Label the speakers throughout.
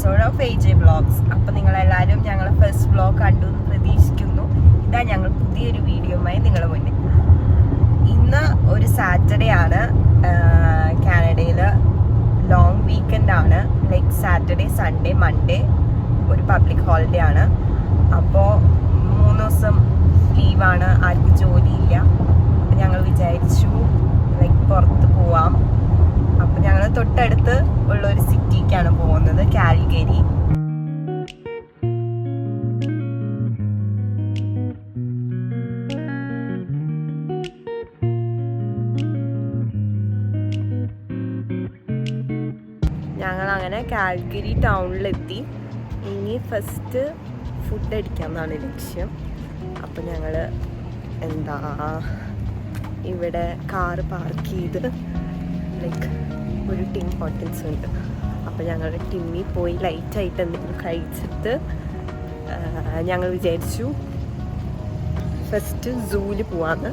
Speaker 1: Episode of AJ Vlogs. അപ്പോൾ നിങ്ങളെല്ലാവരും ഞങ്ങളെ ഫസ്റ്റ് വ്ലോഗ് കണ്ടു എന്ന് പ്രതീക്ഷിക്കുന്നു. ഇതാ ഞങ്ങൾ പുതിയൊരു വീഡിയോയുമായി നിങ്ങളുടെ മുന്നിൽ. ഇന്ന് ഒരു സാറ്റർഡേ ആണ്. കാനഡയിൽ ലോങ് വീക്കെൻഡ് ആണ്. ലൈക്ക് സാറ്റർഡേ, സൺഡേ, മൺഡേ ഒരു പബ്ലിക് ഹോളിഡേ ആണ്. അപ്പോൾ 3 ദിവസം ലീവാണ്, ആർക്കും ജോലിയില്ല. അപ്പം ഞങ്ങൾ വിചാരിച്ചു ലൈക്ക് പുറത്ത് പോവാം. അപ്പം ഞങ്ങൾ തൊട്ടടുത്ത് ഉള്ളൊരു സിറ്റിക്കാണ് പോകുന്നത്, കാൽഗരി. ഞങ്ങളങ്ങനെ കാൽഗരി ടൗണിലെത്തി. ഇനി ഫസ്റ്റ് ഫുഡ് അടിക്കാമെന്നാണ് ലക്ഷ്യം. അപ്പം ഞങ്ങൾ ഇവിടെ കാറ് പാർക്ക് ചെയ്ത് ലൈക്ക് ഒരു ടിം ഹോട്ടൽസ് ഉണ്ട്. അപ്പോൾ ഞങ്ങൾ ടിമ്മിൽ പോയി ലൈറ്റായിട്ട് എന്തെങ്കിലും കഴിച്ചിട്ട് ഞങ്ങൾ വിചാരിച്ചു ഫസ്റ്റ് സൂവിൽ പോവാന്ന്.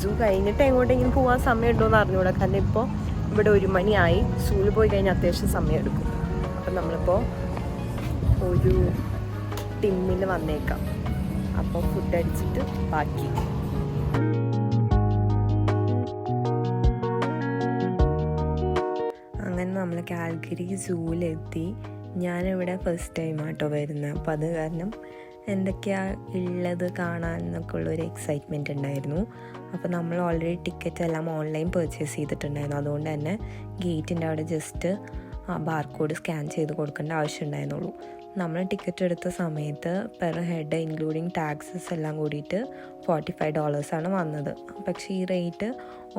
Speaker 1: സൂ കഴിഞ്ഞിട്ട് എങ്ങോട്ടെങ്കിലും പോകാൻ സമയമുണ്ടോയെന്ന് അറിഞ്ഞുകൂടാ, കാരണം ഇപ്പോൾ ഇവിടെ 1 മണിയായി. സൂവിൽ പോയി കഴിഞ്ഞാൽ അത്യാവശ്യം സമയം എടുക്കും. അപ്പം നമ്മളിപ്പോൾ ഒരു ടിമ്മിൽ വന്നേക്കാം. അപ്പോൾ ഫുഡ് അടിച്ചിട്ട് ബാക്കി. അങ്ങനെ നമ്മൾ കാൽഗരി സൂവിലെത്തി. ഞാനിവിടെ ഫസ്റ്റ് ടൈം ആട്ടോ വരുന്നത്. അപ്പോൾ അത് കാരണം എന്തൊക്കെയാണ് ഉള്ളത് കാണാൻ എന്നൊക്കെ ഉള്ളൊരു എക്സൈറ്റ്മെൻറ്റ് ഉണ്ടായിരുന്നു. അപ്പോൾ നമ്മൾ ഓൾറെഡി ടിക്കറ്റ് എല്ലാം ഓൺലൈൻ പർച്ചേസ് ചെയ്തിട്ടുണ്ടായിരുന്നു. അതുകൊണ്ട് തന്നെ ഗേറ്റിൻ്റെ അവിടെ ജസ്റ്റ് ബാർകോഡ് സ്കാൻ ചെയ്ത് കൊടുക്കേണ്ട ആവശ്യം ഉണ്ടായിരുന്നുള്ളൂ. നമ്മൾ ടിക്കറ്റ് എടുത്ത സമയത്ത് പെർ ഹെഡ് ഇൻക്ലൂഡിങ് ടാക്സസ് എല്ലാം കൂടിയിട്ട് $45 വന്നത്. പക്ഷേ ഈ റേറ്റ്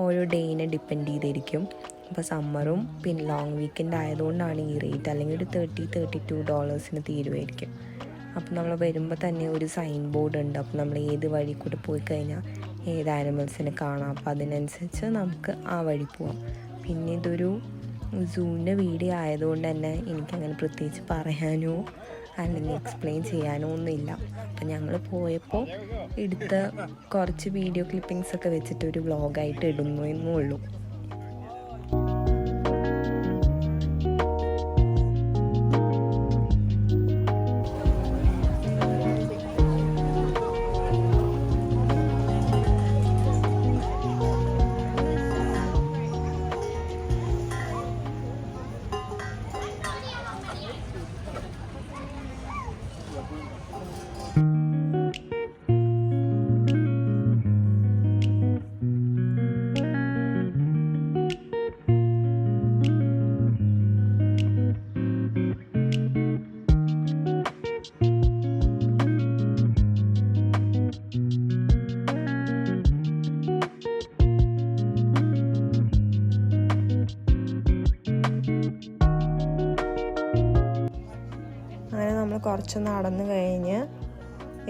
Speaker 1: ഓരോ ഡേയിനെ ഡിപ്പെൻഡ് ചെയ്തിരിക്കും. അപ്പോൾ സമ്മറും പിന്നെ ലോങ് വീക്കെൻഡ് ആയതുകൊണ്ടാണ് ഈ റേറ്റ്. അല്ലെങ്കിൽ ഒരു $32 തീരുമായിരിക്കും. അപ്പോൾ നമ്മൾ വരുമ്പോൾ തന്നെ ഒരു സൈൻ ബോർഡ് ഉണ്ട്. അപ്പോൾ നമ്മൾ ഏത് വഴി കൂടെ പോയി കഴിഞ്ഞാൽ ഏത് ആനിമൽസിനെ കാണാം. അപ്പോൾ അതിനനുസരിച്ച് നമുക്ക് ആ വഴി പോവാം. പിന്നെ ഇതൊരു സൂവിൻ്റെ വീഡിയോ ആയതുകൊണ്ട് തന്നെ എനിക്കങ്ങനെ പ്രത്യേകിച്ച് പറയാനോ അല്ലെങ്കിൽ എക്സ്പ്ലെയിൻ ചെയ്യാനോ ഒന്നുമില്ല. അപ്പം ഞങ്ങൾ പോയപ്പോൾ എടുത്ത കുറച്ച് വീഡിയോ ക്ലിപ്പിങ്സൊക്കെ വെച്ചിട്ട് ഒരു വ്ളോഗായിട്ട് ഇടുന്നു എന്നേ ഉള്ളൂ. അങ്ങനെ നമ്മൾ കുറച്ച് നടന്നു കഴിഞ്ഞ്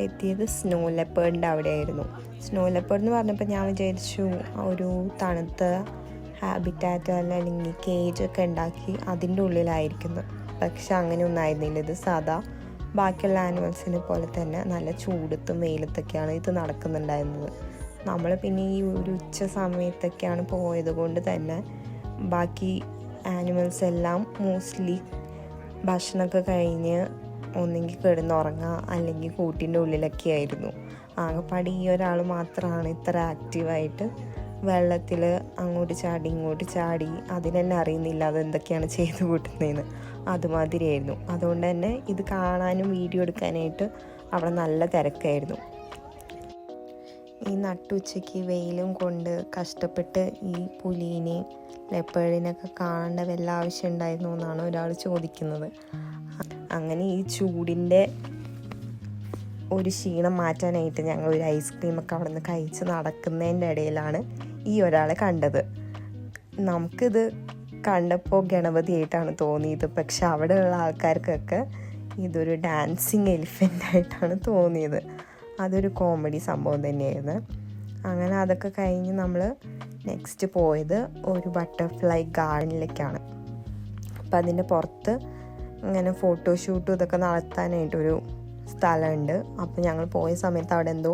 Speaker 1: എത്തിയത് സ്നോ ലെപ്പേർഡിൻ്റെ അവിടെ ആയിരുന്നു. സ്നോ ലെപ്പേർഡ് എന്ന് പറഞ്ഞപ്പോൾ ഞാൻ വിചാരിച്ചു ഒരു തണുത്ത ഹാബിറ്റാറ്റ് അല്ലെങ്കിൽ കേജൊക്കെ ഉണ്ടാക്കി അതിൻ്റെ ഉള്ളിലായിരിക്കുന്നത്. പക്ഷെ അങ്ങനെയൊന്നും ആയിരുന്നില്ല. ഇത് സാധാ ബാക്കിയുള്ള ആനിമൽസിനെ പോലെ തന്നെ നല്ല ചൂടത്തും വെയിലത്തൊക്കെയാണ് ഇത് നടക്കുന്നുണ്ടായിരുന്നത്. നമ്മൾ പിന്നെ ഈ ഒരു ഉച്ച സമയത്തൊക്കെയാണ് പോയത് കൊണ്ട് തന്നെ ബാക്കി ആനിമൽസ് എല്ലാം മോസ്റ്റ്ലി ഭക്ഷണമൊക്കെ കഴിഞ്ഞ് ഒന്നെങ്കിൽ കിടന്നുറങ്ങുക അല്ലെങ്കിൽ കൂട്ടിൻ്റെ ഉള്ളിലൊക്കെ ആയിരുന്നു. ആകെപ്പാടി ഈ ഒരാൾ മാത്രമാണ് ഇത്ര ആക്റ്റീവായിട്ട് വെള്ളത്തിൽ അങ്ങോട്ട് ചാടി ഇങ്ങോട്ട് ചാടി അതിനെന്നെ അറിയുന്നില്ല അതെന്തൊക്കെയാണ് ചെയ്ത് കൂട്ടുന്നതെന്ന്. അതുമാതിരിയായിരുന്നു. അതുകൊണ്ട് തന്നെ ഇത് കാണാനും വീഡിയോ എടുക്കാനായിട്ട് അവിടെ നല്ല തിരക്കായിരുന്നു. ഈ നട്ടുച്ചയ്ക്ക് വെയിലും കൊണ്ട് കഷ്ടപ്പെട്ട് ഈ പുലീനെ ലെപ്പേർഡിനൊക്കെ കാണേണ്ട വല്ല ആവശ്യം ഉണ്ടായിരുന്നു എന്നാണ് ഒരാൾ ചോദിക്കുന്നത്. അങ്ങനെ ഈ ചൂടിൻ്റെ ഒരു ക്ഷീണം മാറ്റാനായിട്ട് ഞങ്ങൾ ഒരു ഐസ്ക്രീമൊക്കെ അവിടെ നിന്ന് കഴിച്ച് നടക്കുന്നതിൻ്റെ ഇടയിലാണ് ഈ ഒരാളെ കണ്ടത്. നമുക്കിത് കണ്ടപ്പോൾ ഗണപതിയായിട്ടാണ് തോന്നിയത്. പക്ഷെ അവിടെയുള്ള ആൾക്കാർക്കൊക്കെ ഇതൊരു ഡാൻസിങ് എലിഫൻ്റായിട്ടാണ് തോന്നിയത്. അതൊരു കോമഡി സംഭവം തന്നെയായിരുന്നു. അങ്ങനെ അതൊക്കെ കഴിഞ്ഞ് നമ്മൾ നെക്സ്റ്റ് പോയത് ഒരു ബട്ടർഫ്ലൈ ഗാർഡനിലേക്കാണ്. അപ്പം അതിൻ്റെ പുറത്ത് ഇങ്ങനെ ഫോട്ടോഷൂട്ടും ഇതൊക്കെ നടത്താനായിട്ടൊരു സ്ഥലമുണ്ട്. അപ്പോൾ ഞങ്ങൾ പോയ സമയത്ത് അവിടെ എന്തോ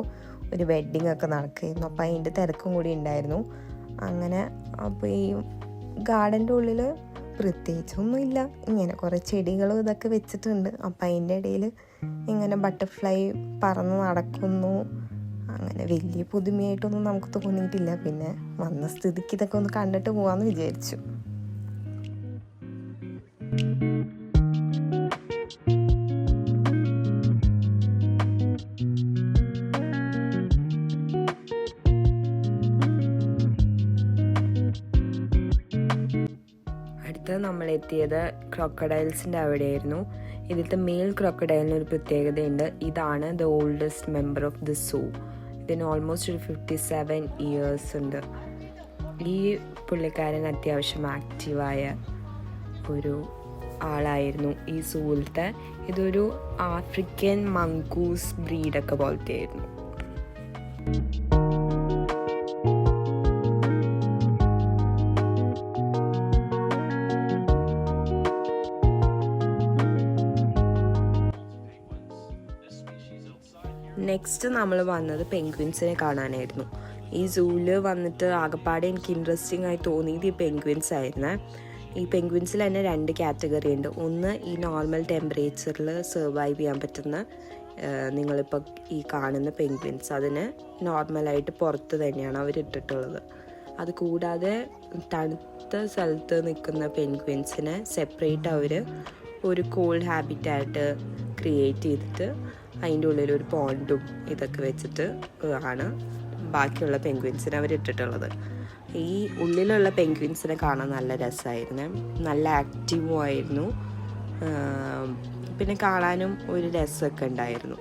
Speaker 1: ഒരു വെഡ്ഡിങ് ഒക്കെ നടക്കുകയായിരുന്നു. അപ്പോൾ അതിൻ്റെ തിരക്കും കൂടി ഉണ്ടായിരുന്നു. അങ്ങനെ അപ്പോൾ ഈ ഗാർഡൻ്റെ ഉള്ളിൽ പ്രത്യേകിച്ചൊന്നുമില്ല, ഇങ്ങനെ കുറേ ചെടികളും ഇതൊക്കെ വെച്ചിട്ടുണ്ട്. അപ്പം അതിൻ്റെ ഇടയിൽ ഇങ്ങനെ ബട്ടർഫ്ലൈ പറന്ന് നടക്കുന്നു. അങ്ങനെ വലിയ പുതുമയായിട്ടൊന്നും നമുക്ക് തോന്നിയിട്ടില്ല. പിന്നെ വന്ന സ്ഥിതിക്ക് ഇതൊക്കെ ഒന്ന് കണ്ടിട്ട് പോകാമെന്ന് വിചാരിച്ചു. അടുത്ത് നമ്മൾ എത്തിയത് ക്രോക്കഡൈൽസിൻ്റെ അവിടെയായിരുന്നു. ഇതിലത്തെ മെയിൽ ക്രോക്കഡൈലിന് ഒരു പ്രത്യേകതയുണ്ട്. ഇതാണ് the oldest member of the zoo. ഇതിന് ഓൾമോസ്റ്റ് ഒരു 57 years ഉണ്ട്. ഈ പുള്ളിക്കാരൻ അത്യാവശ്യം ആക്റ്റീവായ ഒരു ആളായിരുന്നു ഈ സൂവിലത്തെ. ഇതൊരു ആഫ്രിക്കൻ മങ്കൂസ് ബ്രീഡൊക്കെ പോലത്തെ ആയിരുന്നു. നെക്സ്റ്റ് നമ്മൾ വന്നത് പെൻഗ്വിൻസിനെ കാണാനായിരുന്നു. ഈ സൂവിൽ വന്നിട്ട് ആകെപ്പാടെ എനിക്ക് ഇൻട്രസ്റ്റിംഗ് ആയി തോന്നിയത് ഈ പെൻഗ്വിൻസ് ആയിരുന്നു. ഈ പെൻഗ്വിൻസിൽ തന്നെ 2 കാറ്റഗറി ഉണ്ട്. ഒന്ന് ഈ നോർമൽ ടെമ്പറേച്ചറിൽ സർവൈവ് ചെയ്യാൻ പറ്റുന്ന നിങ്ങളിപ്പോൾ ഈ കാണുന്ന പെൻഗ്വിൻസ്, അതിന് നോർമലായിട്ട് പുറത്ത് തന്നെയാണ് അവരിട്ടിട്ടുള്ളത്. അത് കൂടാതെ തണുത്ത സ്ഥലത്ത് നിൽക്കുന്ന പെൻഗ്വിൻസിനെ സെപ്പറേറ്റ് അവർ ഒരു കോൾഡ് ഹാബിറ്റായിട്ട് ക്രിയേറ്റ് ചെയ്തിട്ട് അതിൻ്റെ ഉള്ളിൽ ഒരു പോണ്ടും ഇതൊക്കെ വെച്ചിട്ട് ആണ് ബാക്കിയുള്ള പെൻഗ്വിൻസിനെ അവരിട്ടിട്ടുള്ളത്. ഈ ഉള്ളിലുള്ള പെൻഗ്വിൻസിനെ കാണാൻ നല്ല രസമായിരുന്നു, നല്ല ആക്റ്റീവും ആയിരുന്നു, പിന്നെ കാണാനും ഒരു രസമൊക്കെ ഉണ്ടായിരുന്നു.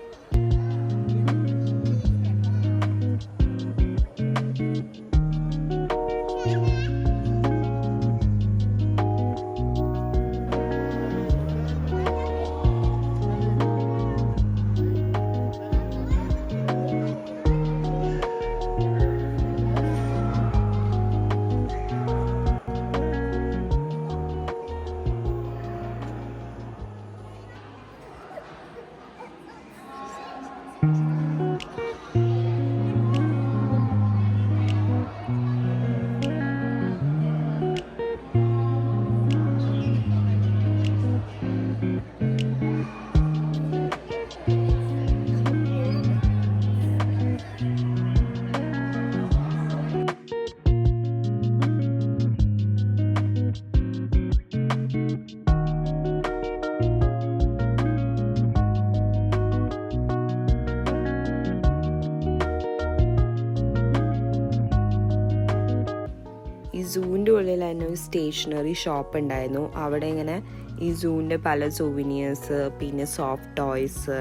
Speaker 1: ഈ സൂവിൻ്റെ ഉള്ളിൽ തന്നെ ഒരു സ്റ്റേഷനറി ഷോപ്പ് ഉണ്ടായിരുന്നു. അവിടെ ഇങ്ങനെ ഈ സൂവിൻ്റെ പല സൂവിനിയേഴ്സ്, പിന്നെ സോഫ്റ്റ് ടോയ്സ്,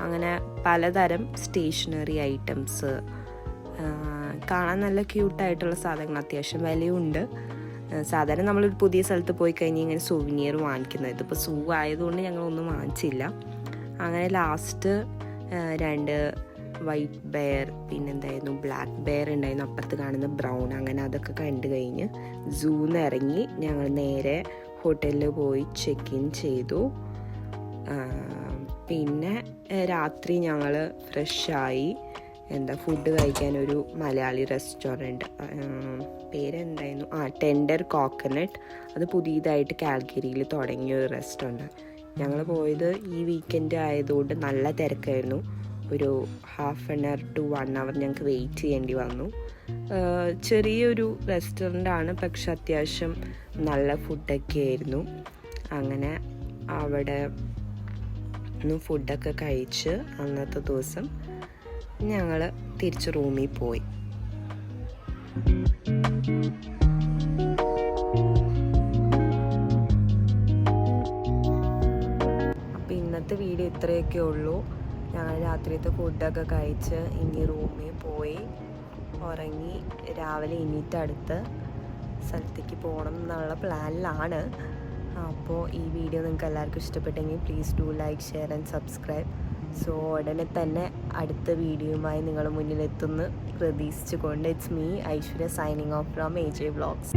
Speaker 1: അങ്ങനെ പലതരം സ്റ്റേഷനറി ഐറ്റംസ്, കാണാൻ നല്ല ക്യൂട്ടായിട്ടുള്ള സാധനങ്ങൾ, അത്യാവശ്യം വിലയുണ്ട്. സാധാരണ നമ്മളൊരു പുതിയ സ്ഥലത്ത് പോയി കഴിഞ്ഞാൽ ഇങ്ങനെ സൂവിനിയർ വാങ്ങിക്കുന്നത്. ഇതിപ്പോൾ സൂ ആയതുകൊണ്ട് ഞങ്ങളൊന്നും വാങ്ങിച്ചില്ല. അങ്ങനെ ലാസ്റ്റ് 2 വൈറ്റ് ബെയർ, പിന്നെന്തായിരുന്നു ബ്ലാക്ക് ബെയർ ഉണ്ടായിരുന്നു, അപ്പുറത്ത് കാണുന്ന ബ്രൗൺ, അങ്ങനെ അതൊക്കെ കണ്ടു കഴിഞ്ഞ് സൂന്ന് ഇറങ്ങി ഞങ്ങൾ നേരെ ഹോട്ടലിൽ പോയി ചെക്ക് ഇൻ ചെയ്തു. പിന്നെ രാത്രി ഞങ്ങൾ ഫ്രഷായി ഫുഡ് കഴിക്കാനൊരു മലയാളി റെസ്റ്റോറൻറ്റ്, പേരെന്തായിരുന്നു, ടെൻഡർ കോക്കനട്ട്. അത് പുതിയതായിട്ട് കാൽഗരിയിൽ തുടങ്ങിയ ഒരു റെസ്റ്റോറൻറ്റ്. ഞങ്ങൾ പോയത് ഈ വീക്കെൻഡ് ആയതുകൊണ്ട് നല്ല തിരക്കായിരുന്നു. ഒരു 1/2 hour to 1 hour ഞങ്ങൾക്ക് വെയിറ്റ് ചെയ്യേണ്ടി വന്നു. ചെറിയൊരു റെസ്റ്റോറൻ്റാണ്, പക്ഷെ അത്യാവശ്യം നല്ല ഫുഡൊക്കെ ആയിരുന്നു. അങ്ങനെ അവിടെ ഫുഡൊക്കെ കഴിച്ച് അന്നത്തെ ദിവസം ഞങ്ങൾ തിരിച്ച് റൂമിൽ പോയി. അപ്പോൾ ഇന്നത്തെ വീഡിയോ ഇത്രയൊക്കെ ഉള്ളൂ. ഞങ്ങൾ രാത്രിയത്തെ ഫുഡൊക്കെ കഴിച്ച് ഇനി റൂമിൽ പോയി ഉറങ്ങി രാവിലെ എണീറ്റ് അടുത്ത സ്ഥലത്തേക്ക് പോകണം എന്നുള്ള പ്ലാനിലാണ്. അപ്പോൾ ഈ വീഡിയോ നിങ്ങൾക്ക് എല്ലാവർക്കും ഇഷ്ടപ്പെട്ടെങ്കിൽ please do like, share and subscribe. So ഉടനെ തന്നെ അടുത്ത വീഡിയോയുമായി നിങ്ങളുടെ മുന്നിലെത്തുന്നു പ്രതീക്ഷിച്ചുകൊണ്ട് it's me Aishwarya signing off from AJ Vlogs.